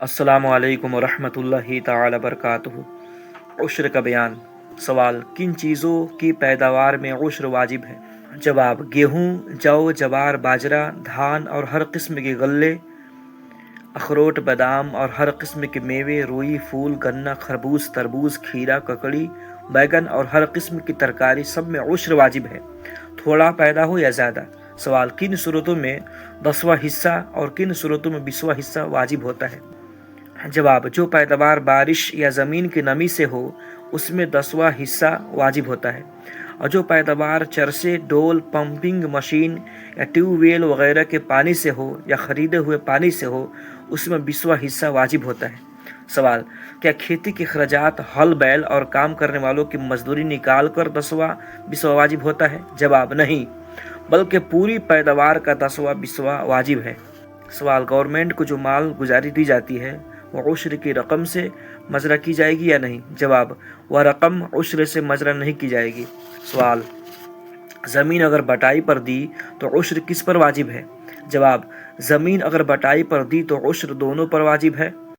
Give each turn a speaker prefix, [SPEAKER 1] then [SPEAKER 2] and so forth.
[SPEAKER 1] السلام علیکم ورحمۃ اللہ تعالی وبرکاتہ۔ عشر کا بیان۔ سوال: کن چیزوں کی پیداوار میں عشر واجب ہے؟ جواب: گیہوں، جو، جوار، باجرہ، دھان اور ہر قسم کے غلے، اخروٹ، بادام اور ہر قسم کے میوے، روئی، پھول، گنا، خربوز، تربوز، کھیرا، ککڑی، بیگن اور ہر قسم کی ترکاری، سب میں عشر واجب ہے، تھوڑا پیدا ہو یا زیادہ۔ سوال: کن صورتوں میں 10واں حصہ اور کن صورتوں میں 20واں حصہ واجب ہوتا ہے؟ جواب: جو پیداوار بارش یا زمین کی نمی سے ہو اس میں 10واں حصہ واجب ہوتا ہے، اور جو پیداوار چرسے، ڈول، پمپنگ مشین یا ٹیوب ویل وغیرہ کے پانی سے ہو یا خریدے ہوئے پانی سے ہو اس میں 20واں حصہ واجب ہوتا ہے۔ سوال: کیا کھیتی کے اخراجات، ہل بیل اور کام کرنے والوں کی مزدوری نکال کر 10واں 20واں واجب ہوتا ہے؟ جواب: نہیں، بلکہ پوری پیداوار کا 10واں 20واں واجب ہے۔ سوال: گورنمنٹ کو جو مال گزاری دی جاتی ہے وہ عشر کی رقم سے مزرہ کی جائے گی یا نہیں؟ جواب: وہ رقم عشر سے مزرہ نہیں کی جائے گی۔ سوال: زمین اگر بٹائی پر دی تو عشر کس پر واجب ہے؟ جواب: زمین اگر بٹائی پر دی تو عشر دونوں پر واجب ہے۔